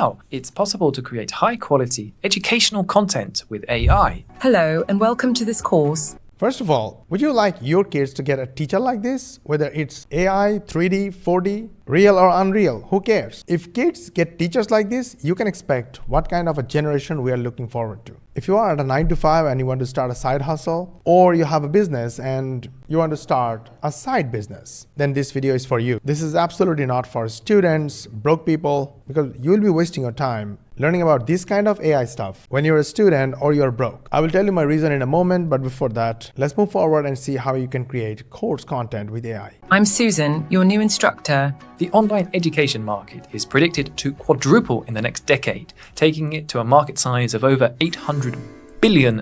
how it's possible to create high-quality educational content with AI. Hello and welcome to this course. First of all, would you like your kids to get a teacher like this? Whether it's AI, 3D, 4D, real or unreal, who cares? If kids get teachers like this, you can expect what kind of a generation we are looking forward to. If you are at a 9 to 5 and you want to start a side hustle, or you have a business and you want to start a side business, then this video is for you. This is absolutely not for students, broke people, because you will be wasting your time learning about this kind of AI stuff when you're a student or you're broke. I will tell you my reason in a moment, but before that, let's move forward and see how you can create course content with AI. I'm Susan, your new instructor. The online education market is predicted to quadruple in the next decade, taking it to a market size of over $800 billion.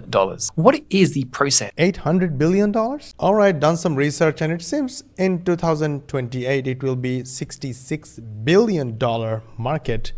What is the process? $800 billion? All right, done some research and it seems in 2028 it will be $66 billion market,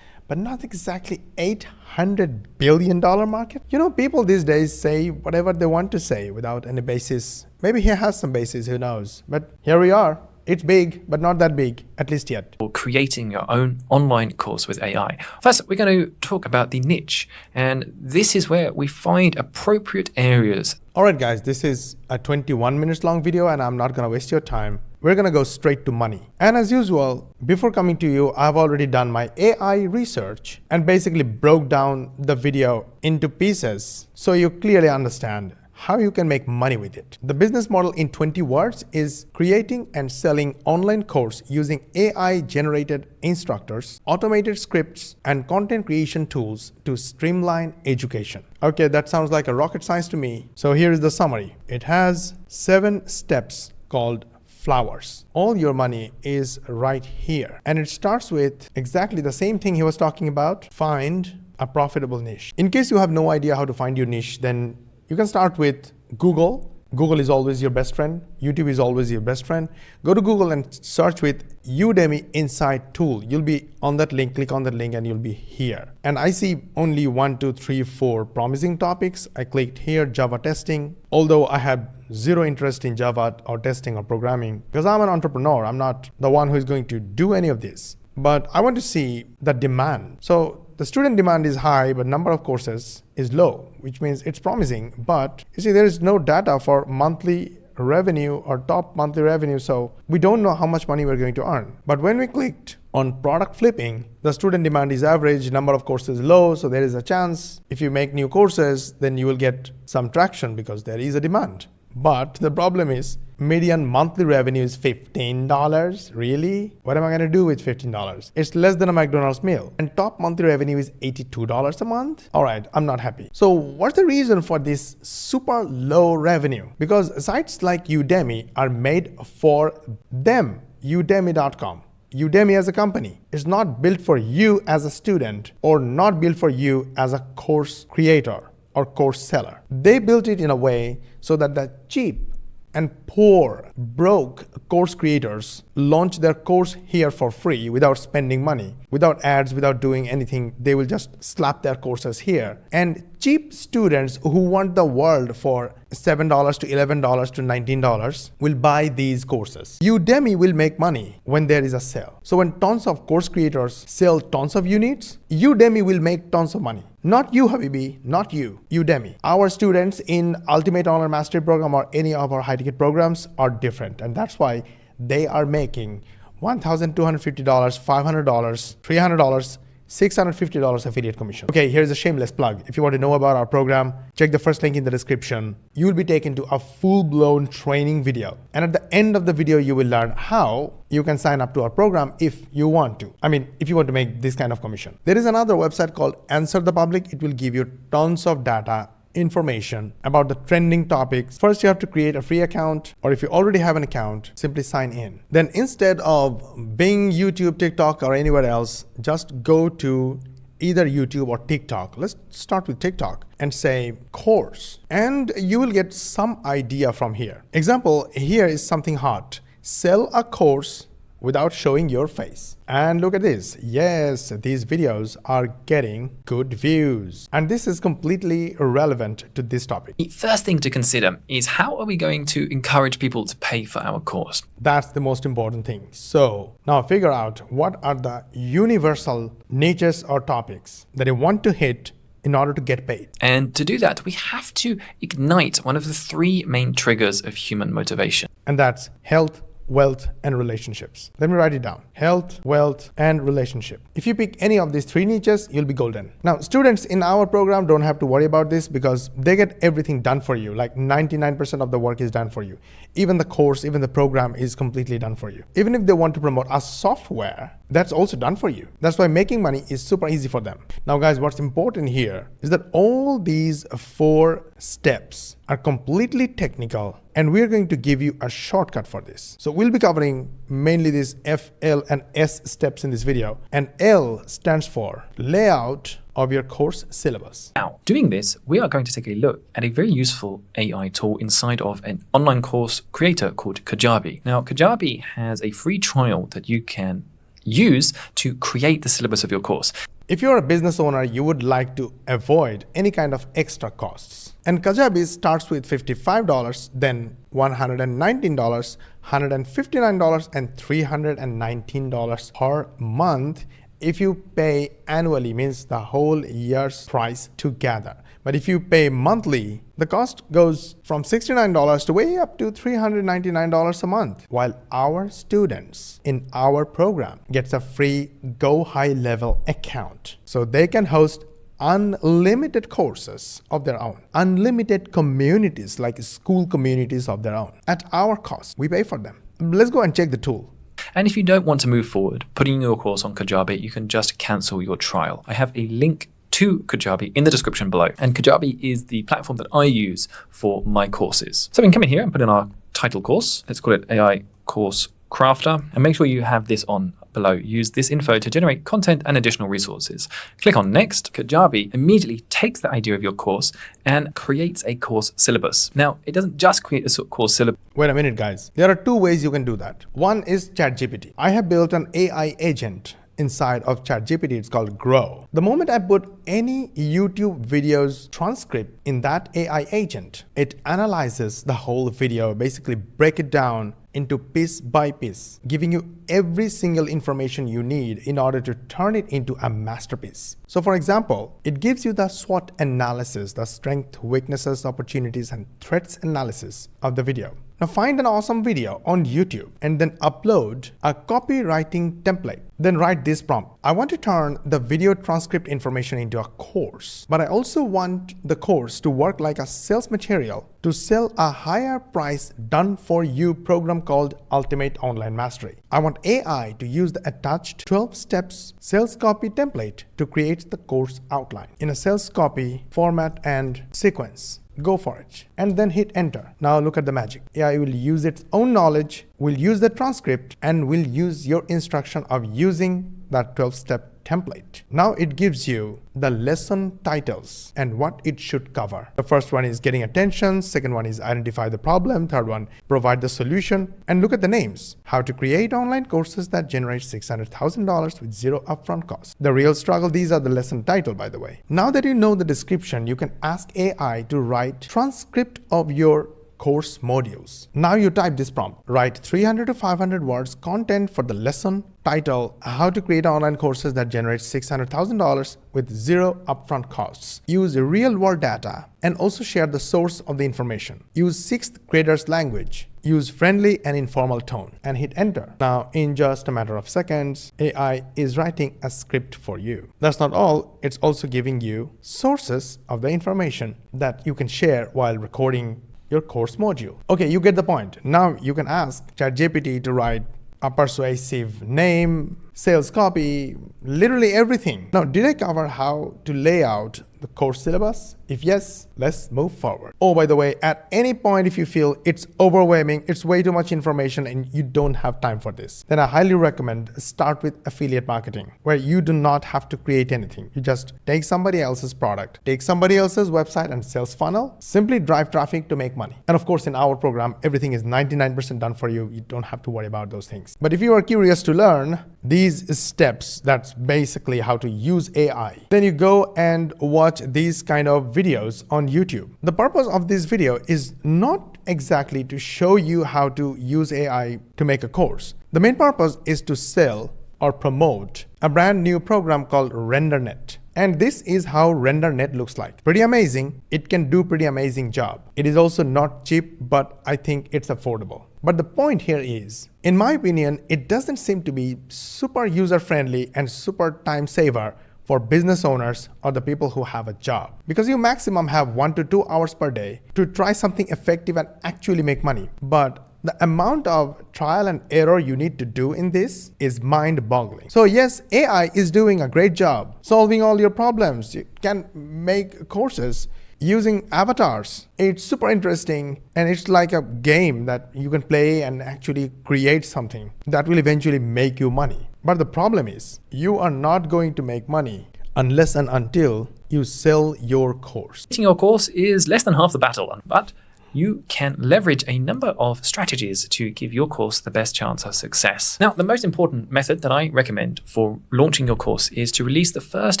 but not exactly $800 billion market. You know, people these days say whatever they want to say without any basis. Maybe he has some basis, who knows? But here we are. It's big, but not that big, at least yet. Or creating your own online course with AI. First, we're going to talk about the niche, and this is where we find appropriate areas. All right, guys, this is a 21 minutes long video, and I'm not going to waste your time. We're going to go straight to money. And as usual, before coming to you, I've already done my AI research and basically broke down the video into pieces so you clearly understand how you can make money with it. The business model in 20 words is creating and selling online course using AI-generated instructors, automated scripts, and content creation tools to streamline education. Okay, that sounds like a rocket science to me. So here is the summary. It has 7 steps called flowers. All your money is right here. And it starts with exactly the same thing he was talking about. Find a profitable niche. In case you have no idea how to find your niche, then you can start with Google. Google is always your best friend. YouTube is always your best friend. Go to Google and search with Udemy Insight Tool. You'll be on that link, click on that link and you'll be here. And I see only 1, 2, 3, 4 promising topics. I clicked here, Java testing. Although I have zero interest in Java or testing or programming because I'm an entrepreneur. I'm not the one who is going to do any of this. But I want to see the demand. So the student demand is high, but number of courses is low, which means it's promising. But you see, there is no data for monthly revenue or top monthly revenue. So we don't know how much money we're going to earn. But when we clicked on product flipping, the student demand is average, number of courses low. So there is a chance if you make new courses, then you will get some traction because there is a demand. But the problem is median monthly revenue is $15. Really? What am I going to do with $15? It's less than a McDonald's meal. And top monthly revenue is $82 a month. All right, I'm not happy. So what's the reason for this super low revenue? Because sites like Udemy are made for them. Udemy.com. Udemy as a company is not built for you as a student or not built for you as a course creator or course seller. They built it in a way so that the cheap and poor, broke course creators launch their course here for free without spending money, without ads, without doing anything. They will just slap their courses here. And cheap students who want the world for $7 to $11 to $19 will buy these courses. Udemy will make money when there is a sale. So when tons of course creators sell tons of units, Udemy will make tons of money. Not you, Habibi, not you, Udemy. Our students in Ultimate Online Mastery Program or any of our high-ticket programs are different. And that's why they are making $1,250, $500, $300, $650 affiliate commission. Okay, here's a shameless plug. If you want to know about our program, check the first link in the description. You will be taken to a full-blown training video. And at the end of the video, you will learn how you can sign up to our program if you want to. I mean, if you want to make this kind of commission. There is another website called Answer the Public. It will give you tons of data, information about the trending topics. First, you have to create a free account, or if you already have an account, simply sign in. Then instead of Bing, YouTube, TikTok, or anywhere else, just go to either YouTube or TikTok. Let's start with TikTok and say course, and you will get some idea from here. Example, here is something hot. Sell a course without showing your face. And look at this. Yes, these videos are getting good views. And this is completely irrelevant to this topic. The first thing to consider is how are we going to encourage people to pay for our course? That's the most important thing. So now figure out what are the universal niches or topics that you want to hit in order to get paid. And to do that, we have to ignite one of the three main triggers of human motivation. And that's health, wealth, and relationships. Let me write it down. Health, wealth, and relationship. If you pick any of these three niches, you'll be golden. Now, students in our program don't have to worry about this because they get everything done for you. Like 99% of the work is done for you. Even the course, even the program is completely done for you. Even if they want to promote a software, that's also done for you. That's why making money is super easy for them. Now, guys, what's important here is that all these 4 steps are completely technical, and we're going to give you a shortcut for this. So we'll be covering mainly these F, L, and S steps in this video. And L stands for layout of your course syllabus. Now, doing this, we are going to take a look at a very useful AI tool inside of an online course creator called Kajabi. Now, Kajabi has a free trial that you can use to create the syllabus of your course. If you're a business owner, you would like to avoid any kind of extra costs. And Kajabi starts with $55, then $119, $159, and $319 per month. If you pay annually, means the whole year's price together. But if you pay monthly, the cost goes from $69 to way up to $399 a month. While our students in our program gets a free Go High Level account. So they can host unlimited courses of their own, unlimited communities like school communities of their own. At our cost, we pay for them. Let's go and check the tool. And if you don't want to move forward, putting your course on Kajabi, you can just cancel your trial. I have a link to Kajabi in the description below. And Kajabi is the platform that I use for my courses. So we can come in here and put in our title course. Let's call it AI Course Crafter. And make sure you have this on below. Use this info to generate content and additional resources. Click on Next. Kajabi immediately takes the idea of your course and creates a course syllabus. Now, it doesn't just create a course syllabus. Wait a minute, guys. There are 2 ways you can do that. One is ChatGPT. I have built an AI agent inside of ChatGPT. It's called Grow. The moment I put any YouTube video's transcript in that AI agent, it analyzes the whole video, basically break it down into piece by piece, giving you every single information you need in order to turn it into a masterpiece. So for example, it gives you the SWOT analysis, the strength, weaknesses, opportunities, and threats analysis of the video. Now find an awesome video on YouTube and then upload a copywriting template. Then write this prompt. I want to turn the video transcript information into a course, but I also want the course to work like a sales material to sell a higher price done for you program called Ultimate Online Mastery. I want AI to use the attached 12 steps sales copy template to create the course outline in a sales copy format and sequence. Go for it and then hit enter. Now look at the magic. AI will use its own knowledge, will use the transcript, and will use your instruction of using that 12-step template. Now it gives you the lesson titles and what it should cover. The first one is getting attention, second one is identify the problem, third one provide the solution, and look at the names. How to create online courses that generate $600,000 with zero upfront cost. The real struggle, these are the lesson title, by the way. Now that you know the description, you can ask AI to write transcript of your course modules. Now you type this prompt. Write 300 to 500 words content for the lesson title, how to create online courses that generate $600,000 with zero upfront costs. Use real world data and also share the source of the information. Use 6th grader's language. Use friendly and informal tone and hit enter. Now in just a matter of seconds, AI is writing a script for you. That's not all, it's also giving you sources of the information that you can share while recording your course module. Okay, you get the point. Now you can ask ChatGPT to write a persuasive name, sales copy, literally everything. Now, did I cover how to lay out the course syllabus? If yes, let's move forward. Oh, by the way, at any point if you feel it's overwhelming, it's way too much information and you don't have time for this, then I highly recommend start with affiliate marketing, where you do not have to create anything. You just take somebody else's product, take somebody else's website and sales funnel, simply drive traffic to make money. And of course, in our program, everything is 99% done for you. You don't have to worry about those things. But if you are curious to learn these steps, that's basically how to use AI, then you go and watch these kind of videos on YouTube. The purpose of this video is not exactly to show you how to use AI to make a course. The main purpose is to sell or promote a brand new program called RenderNet. And this is how RenderNet looks like. Pretty amazing. It can do pretty amazing job. It is also not cheap, but I think it's affordable. But the point here is, in my opinion, it doesn't seem to be super user-friendly and super time saver for business owners or the people who have a job. Because you maximum have 1 to 2 hours per day to try something effective and actually make money. But the amount of trial and error you need to do in this is mind-boggling. So yes, AI is doing a great job solving all your problems. You can make courses using avatars. It's super interesting and it's like a game that you can play and actually create something that will eventually make you money. But the problem is, you are not going to make money unless and until you sell your course. Creating your course is less than half the battle, but you can leverage a number of strategies to give your course the best chance of success. Now, the most important method that I recommend for launching your course is to release the first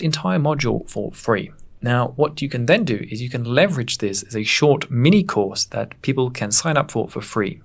entire module for free. Now, what you can then do is you can leverage this as a short mini course that people can sign up for free.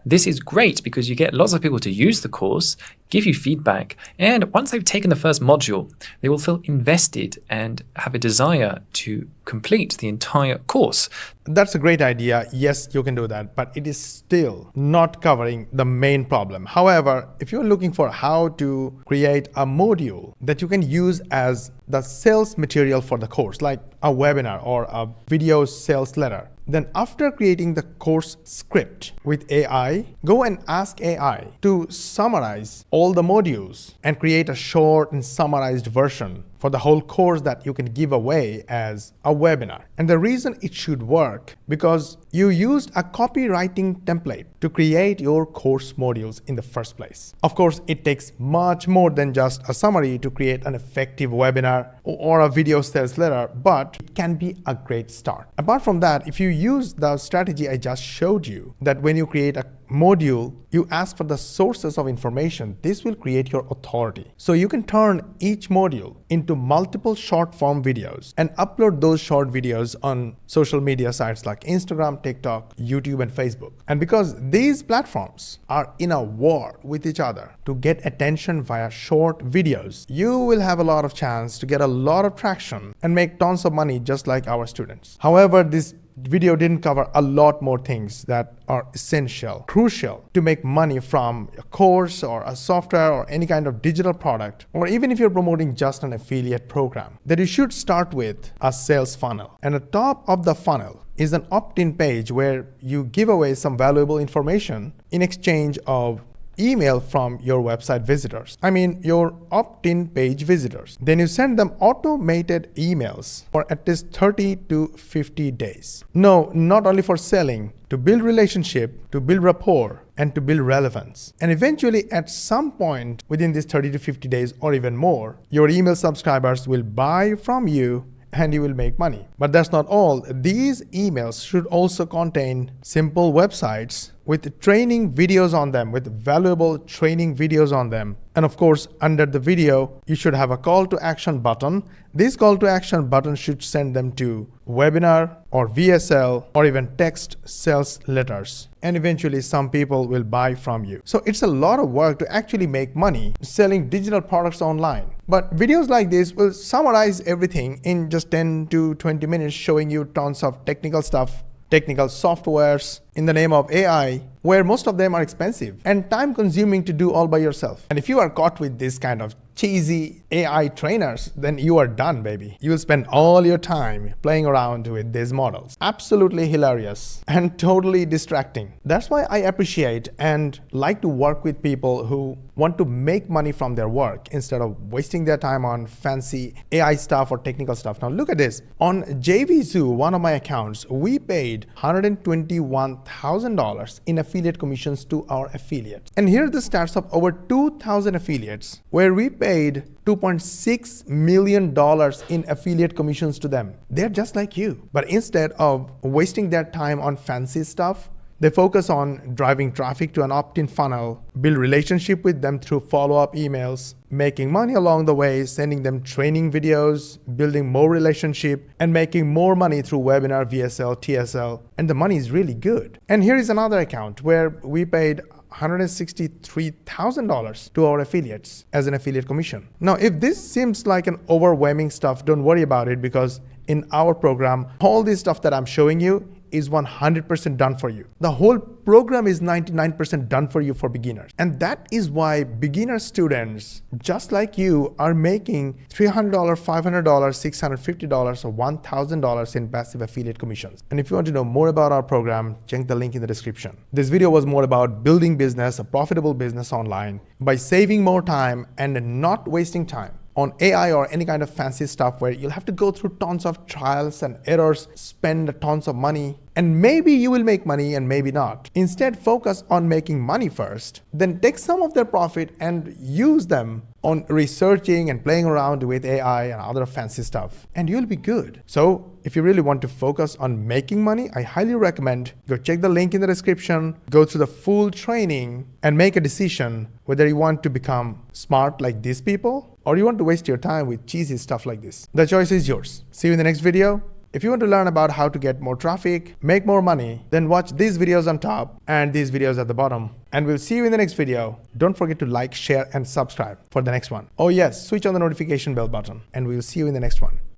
This is great because you get lots of people to use the course, give you feedback, and once they've taken the first module, they will feel invested and have a desire to complete the entire course. That's a great idea. Yes, you can do that, but it is still not covering the main problem. However, if you're looking for how to create a module that you can use as the sales material for the course, like a webinar or a video sales letter, then after creating the course script with AI, go and ask AI to summarize all the modules and create a short and summarized version for the whole course that you can give away as a webinar. And the reason it should work, because you used a copywriting template to create your course modules in the first place. Of course, it takes much more than just a summary to create an effective webinar or a video sales letter, but it can be a great start. Apart from that, if you use the strategy I just showed you, that when you create a module, you ask for the sources of information, this will create your authority. So you can turn each module into multiple short form videos and upload those short videos on social media sites like Instagram, TikTok, YouTube, and Facebook. And because these platforms are in a war with each other to get attention via short videos, you will have a lot of chance to get a lot of traction and make tons of money just like our students. However, this video didn't cover a lot more things that are essential, crucial to make money from a course or a software or any kind of digital product, or even if you're promoting just an affiliate program, that you should start with a sales funnel. And at the top of the funnel is an opt-in page where you give away some valuable information in exchange of email from your website visitors. I mean, your opt-in page visitors. Then you send them automated emails for at least 30 to 50 days. No, not only for selling, to build relationship, to build rapport, and to build relevance. And eventually, at some point within these 30 to 50 days or even more, your email subscribers will buy from you and you will make money. But that's not all. These emails should also contain simple websites with training videos on them, with valuable training videos on them. And of course, under the video, you should have a call to action button. This call to action button should send them to webinar or VSL or even text sales letters. And eventually some people will buy from you. So it's a lot of work to actually make money selling digital products online. But videos like this will summarize everything in just 10 to 20 minutes, showing you tons of technical stuff, technical softwares, in the name of AI, where most of them are expensive and time consuming to do all by yourself. And if you are caught with this kind of cheesy AI trainers, then you are done, baby. You will spend all your time playing around with these models. Absolutely hilarious and totally distracting. That's why I appreciate and like to work with people who want to make money from their work instead of wasting their time on fancy AI stuff or technical stuff. Now look at this. On JVZoo, one of my accounts, we paid $121,000 in affiliate commissions to our affiliates. And here are the stats of over 2,000 affiliates where we paid $2.6 million in affiliate commissions to them. They're just like you. But instead of wasting their time on fancy stuff, they focus on driving traffic to an opt-in funnel, build relationship with them through follow-up emails, making money along the way, sending them training videos, building more relationship, and making more money through webinar, VSL, TSL, and the money is really good. And here is another account where we paid $163,000 to our affiliates as an affiliate commission. Now, if this seems like an overwhelming stuff, don't worry about it, because in our program, all this stuff that I'm showing you is 100% done for you. The whole program is 99% done for you for beginners. And that is why beginner students, just like you, are making $300, $500, $650, or $1,000 in passive affiliate commissions. And if you want to know more about our program, check the link in the description. This video was more about building business, a profitable business online, by saving more time and not wasting time on AI or any kind of fancy stuff where you'll have to go through tons of trials and errors, spend tons of money, and maybe you will make money and maybe not. Instead, focus on making money first, then take some of their profit and use them on researching and playing around with AI and other fancy stuff, and you'll be good. So if you really want to focus on making money, I highly recommend go check the link in the description, go through the full training, and make a decision whether you want to become smart like these people or you want to waste your time with cheesy stuff like this. The choice is yours. See you in the next video. If you want to learn about how to get more traffic, make more money, then watch these videos on top and these videos at the bottom. And we'll see you in the next video. Don't forget to like, share, and subscribe for the next one. Oh yes, switch on the notification bell button, and we'll see you in the next one.